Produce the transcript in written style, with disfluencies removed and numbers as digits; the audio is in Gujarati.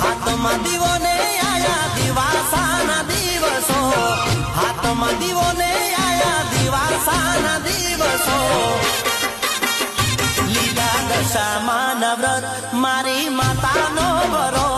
હાથમાં દીવો ને આયા દિવાસાના દિવસો, હાથમાં દીવો ને આયા દિવાસાના દિવસો, લીલા દશામાં નવ્રત મારી માતાનો ભરો